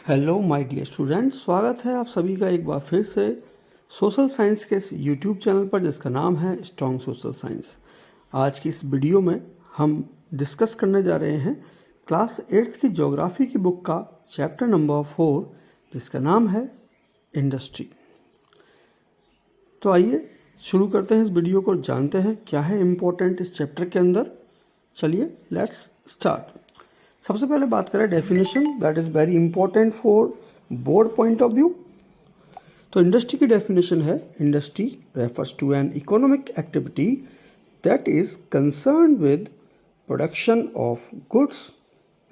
Hello my dear student, स्वागत है आप सभी का एक बार फिर से सोशल साइंस के इस यूट्यूब चैनल पर जिसका नाम है स्ट्रॉन्ग सोशल साइंस। आज की इस वीडियो में हम डिस्कस करने जा रहे हैं क्लास 8th की ज्योग्राफी की बुक का चैप्टर नंबर 4 जिसका नाम है इंडस्ट्री। तो आइए शुरू करते हैं इस वीडियो को, जानते हैं क्या है इम्पोर्टेंट इस चैप्टर के अंदर। चलिए लेट्स स्टार्ट। सबसे पहले बात करें definition, that is very important for board point of view. तो इंडस्ट्री की डेफिनेशन है, industry refers to an economic activity that is concern with production of goods,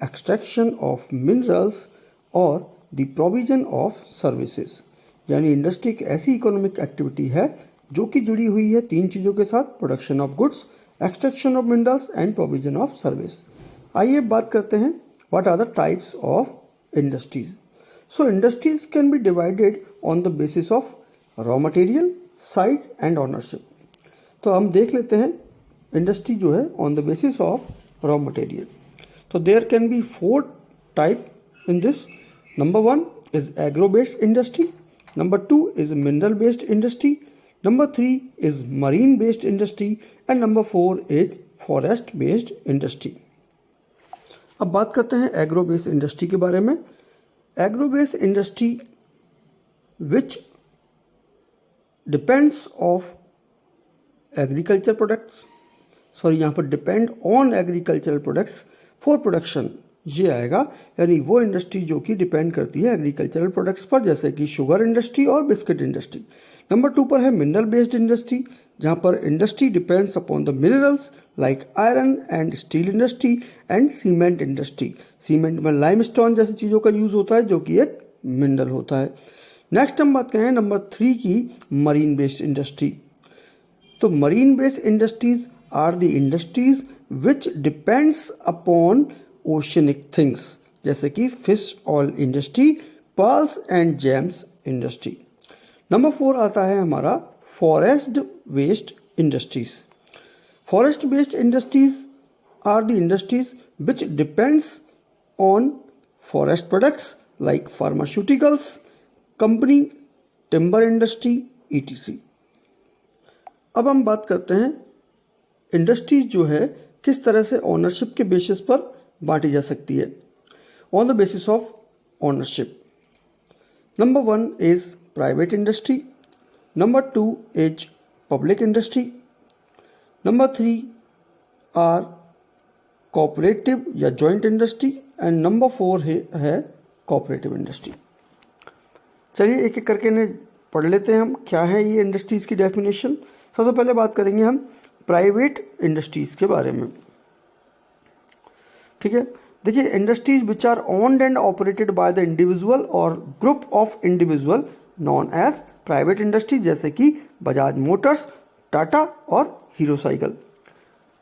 extraction of minerals और द प्रोविजन ऑफ सर्विसेज। यानी industry एक ऐसी economic activity है जो कि जुड़ी हुई है तीन चीज़ों के साथ, production of goods, extraction of minerals and provision of service. आइए बात करते हैं what are the types of industries. So industries can be divided on the basis of raw material, size and ownership. तो हम देख लेते हैं इंडस्ट्री जो है on the basis of raw material. तो there can be 4 type in this. Number 1 is agro based industry, number 2 is mineral based industry, number 3 is marine based industry and number 4 is forest based industry. अब बात करते हैं agro based industry के बारे में। Agro based industry which depends of agriculture products, sorry यहाँ पर depend on agricultural products for production, ये आएगा। यानी वो इंडस्ट्री जो कि डिपेंड करती है एग्रीकल्चरल प्रोडक्ट्स पर, जैसे कि शुगर इंडस्ट्री और बिस्किट इंडस्ट्री। नंबर 2 पर है मिनरल बेस्ड इंडस्ट्री, जहाँ पर industry depends upon the minerals like iron and steel industry and cement industry. Cement में लाइमस्टोन जैसी चीज़ों का यूज़ होता है जो कि एक मिनरल होता है। नेक्स्ट हम बात करें नंबर 3 की, मरीन बेस्ड इंडस्ट्री। तो marine based industries are the industries which depends upon oceanic things, जैसे कि fish oil industry, pearls and gems industry. Number 4 आता है हमारा forest based industries. Forest based industries are the industries which depends on forest products like pharmaceuticals company, timber industry, etc। अब हम बात करते हैं इंडस्ट्रीज जो है किस तरह से ओनरशिप के बेसिस पर बांटी जा सकती है। On the basis of ownership, number 1 is private industry, number 2 is public industry, number 3 are cooperative या जॉइंट इंडस्ट्री एंड नंबर 4 है कोऑपरेटिव इंडस्ट्री। चलिए एक एक करके इन्हें पढ़ लेते हैं हम, क्या है ये इंडस्ट्रीज़ की डेफिनेशन। सबसे पहले बात करेंगे हम प्राइवेट इंडस्ट्रीज़ के बारे में, ठीक है। देखिए, industries which are owned and operated by the individual और group of individual known as private industry, जैसे कि बजाज मोटर्स, टाटा और हीरो साइकिल।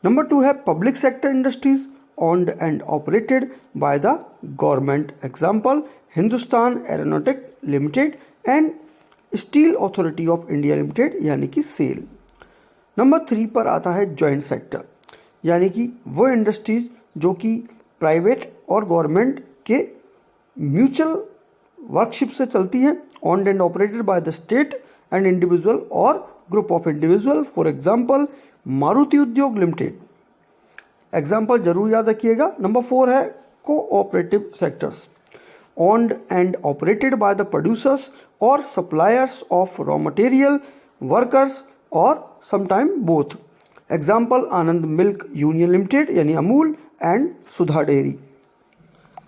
नंबर 2 है public sector industries owned and operated by the government, example Hindustan aeronautic limited and steel authority of India limited, यानी कि cell. Number 3 पर आता है joint sector, यानी कि वो इंडस्ट्रीज जो कि प्राइवेट और गवर्नमेंट के म्यूचुअल वर्कशिप से चलती है, owned and operated by the state and individual और group of individual, for example Maruti Udyog limited. Example जरूर याद रखिएगा। नंबर 4 है cooperative sectors, owned and operated by the producers और suppliers of raw material, workers और sometime both, example Anand milk union limited यानी Amul and Sudha dairy.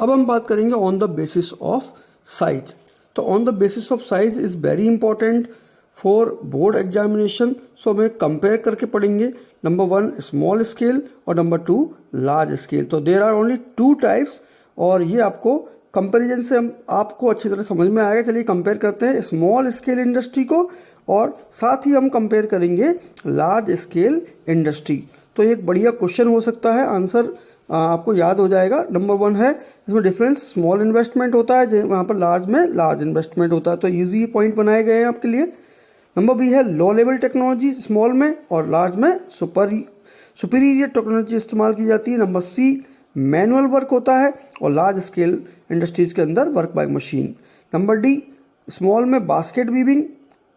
अब हम बात करेंगे on the basis of size. तो on the basis of size is very important for board examination. So हमें compare करके पढ़ेंगे, नंबर 1 स्मॉल स्केल और नंबर 2 लार्ज स्केल। तो देर आर ओनली 2 टाइप्स और ये आपको कंपैरिजन से हम आपको अच्छी तरह समझ में आएगा। चलिए कंपेयर करते हैं स्मॉल स्केल इंडस्ट्री को और साथ ही हम कंपेयर करेंगे लार्ज स्केल इंडस्ट्री। तो एक बढ़िया क्वेश्चन हो सकता है, आंसर आपको याद हो जाएगा। नंबर 1 है, इसमें डिफरेंस स्मॉल इन्वेस्टमेंट होता है, वहाँ पर लार्ज में लार्ज इन्वेस्टमेंट होता है। तो इजी पॉइंट बनाए गए हैं आपके लिए। नंबर बी है लो लेवल टेक्नोलॉजी स्मॉल में और लार्ज में सुपीरियर टेक्नोलॉजी इस्तेमाल की जाती है। नंबर सी मैनुअल वर्क होता है और लार्ज स्केल इंडस्ट्रीज़ के अंदर work by machine. Number D, small में बास्केट वीविंग,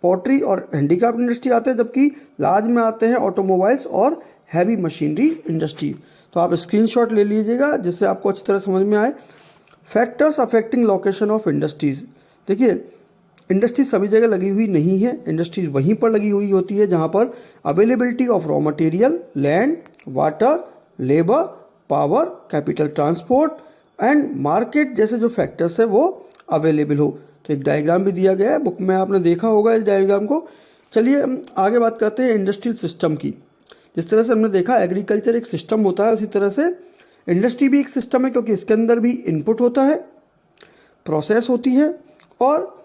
पॉटरी और हैंडीक्राफ्ट इंडस्ट्री आते हैं, जबकि लार्ज में आते हैं ऑटोमोबाइल्स और हैवी मशीनरी इंडस्ट्री। तो आप स्क्रीनशॉट ले लीजिएगा जिससे आपको अच्छी तरह समझ में आए। Factors affecting location of industries. देखिए, इंडस्ट्रीज सभी जगह लगी हुई नहीं है, इंडस्ट्रीज वहीं पर लगी हुई होती है जहाँ पर availability of raw material, land, water, labour, power, capital, transport and market जैसे जो फैक्टर्स है वो अवेलेबल हो। तो एक डायग्राम भी दिया गया है, बुक में आपने देखा होगा इस डायग्राम को। चलिए हम आगे बात करते हैं इंडस्ट्रियल सिस्टम की। जिस तरह से हमने देखा एग्रीकल्चर एक सिस्टम होता है, उसी तरह से इंडस्ट्री भी एक सिस्टम है, क्योंकि इसके अंदर भी इनपुट होता है, प्रोसेस होती है और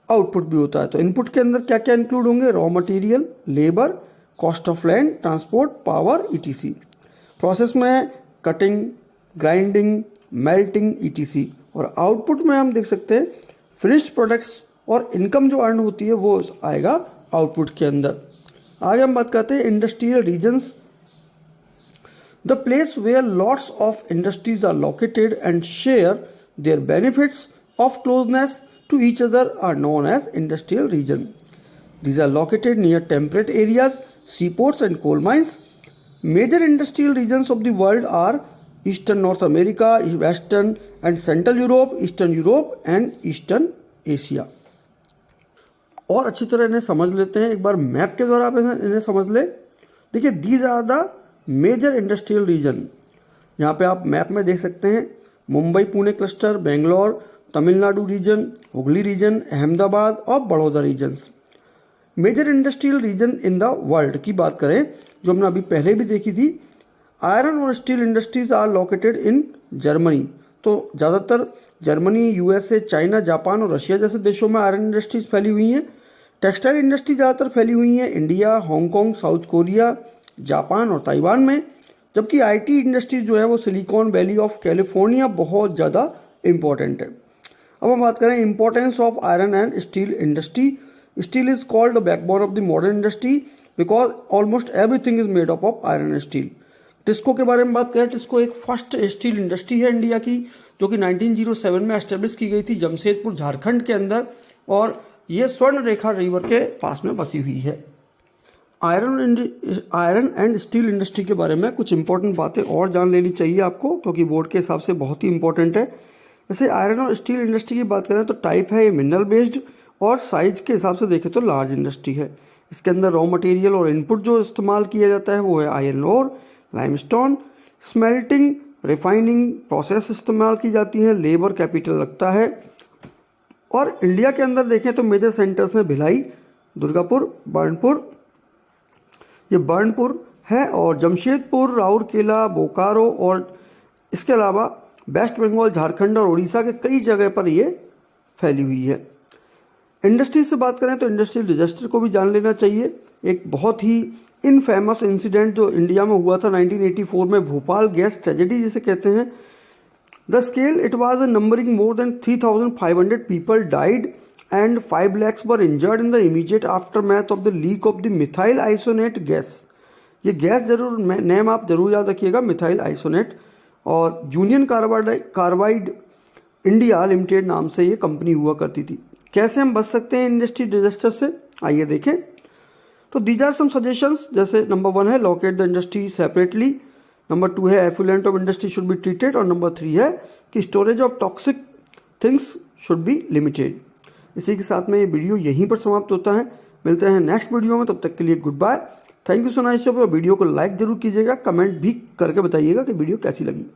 आउटपुट भी होता है। तो इनपुट के अंदर क्या क्या इंक्लूड होंगे? Raw material, labour, cost of land, transport, power, etc. Process में कटिंग, ग्राइंडिंग, मेल्टिंग, ईटीसी। और आउटपुट में हम देख सकते हैं फिनिश्ड प्रोडक्ट्स और इनकम जो अर्न होती है वो आएगा आउटपुट के अंदर। आगे हम बात करते हैं industrial regions. The place where lots of industries are located and share their benefits of closeness to each other are known as industrial region. These are located near temperate areas, seaports and coal mines. Major industrial regions of the world are Eastern North America, Western and Central Europe, Eastern Europe and Eastern Asia. और अच्छी तरह इन्हें समझ लेते हैं, एक बार map के द्वारा आप इन्हें समझ ले। देखिए, these are the major industrial region. यहाँ पे आप मैप में देख सकते हैं Mumbai Pune cluster, Bangalore, Tamil Nadu region, Hooghly region, Ahmedabad और Baroda regions. Major industrial region in the world की बात करें जो हमने अभी पहले भी देखी थी, आयरन और steel industries are located in Germany. तो ज़्यादातर जर्मनी, यूएसए, चाइना, जापान और रशिया जैसे देशों में आयरन इंडस्ट्रीज फैली हुई हैं। टेक्सटाइल इंडस्ट्री ज़्यादातर फैली हुई हैं India, Hong Kong, south Korea, Japan और ताइवान में। जबकि आईटी इंडस्ट्रीज जो है वो सिलिकॉन वैली ऑफ कैलिफोर्निया बहुत ज़्यादा इम्पॉर्टेंट है। अब हम बात करें importance of iron and steel industry. Steel is called the backbone of the modern industry because almost everything is made up of iron and steel. TISCO के बारे में बात करें, टिस्को एक फर्स्ट स्टील इंडस्ट्री है इंडिया की, जो कि 1907 में एस्टेब्लिश की गई थी जमशेदपुर, झारखंड के अंदर, और ये स्वर्ण रेखा रिवर के पास में बसी हुई है। आयरन एंड स्टील इंडस्ट्री के बारे में कुछ इंपॉर्टेंट बातें और जान लेनी चाहिए आपको, क्योंकि बोर्ड के हिसाब से बहुत ही इंपॉर्टेंट है। जैसे आयरन और स्टील इंडस्ट्री की बात करें तो टाइप है ये मिनरल बेस्ड, और साइज के हिसाब से देखें तो लार्ज इंडस्ट्री है। इसके अंदर रॉ मटेरियल और इनपुट जो इस्तेमाल किया जाता है वो है iron ore, limestone, smelting, refining process इस्तेमाल की जाती हैं, लेबर कैपिटल लगता है। और इंडिया के अंदर देखें तो मेजर सेंटर्स हैं भिलाई, दुर्गापुर, बर्नपुर, ये बर्नपुर है, और जमशेदपुर, राउरकेला, बोकारो, और इसके अलावा वेस्ट बंगाल, झारखंड और उड़ीसा के कई जगह पर ये फैली हुई है। इंडस्ट्री से बात करें तो इंडस्ट्रियल डिजास्टर को भी जान लेना चाहिए। एक बहुत ही इनफेमस इंसिडेंट जो इंडिया में हुआ था 1984 में, भोपाल गैस ट्रेजेडी जिसे कहते हैं। The scale it was numbering more than 3,500 people died and 5 lakhs were injured in the immediate aftermath of the leak of the methyl isocyanate gas. ये gas जरूर नेम आप जरूर याद रखिएगा, मिथाइल आइसोनेट, और यूनियन कार्बाइड इंडिया लिमिटेड नाम से ये कंपनी हुआ करती थी। कैसे हम बच सकते हैं इंडस्ट्री डिजास्टर से, आइए देखें। तो दीज आर सम सजेशंस, जैसे नंबर 1 है locate the industry separately, number 2 है effluent of industry should be treated, और नंबर 3 है कि storage of toxic things should be limited. इसी के साथ में ये वीडियो यहीं पर समाप्त होता है। मिलते हैं नेक्स्ट वीडियो में, तब तक के लिए goodbye. Thank you so much. Video को लाइक जरूर कीजिएगा, कमेंट भी करके बताइएगा कि वीडियो कैसी लगी।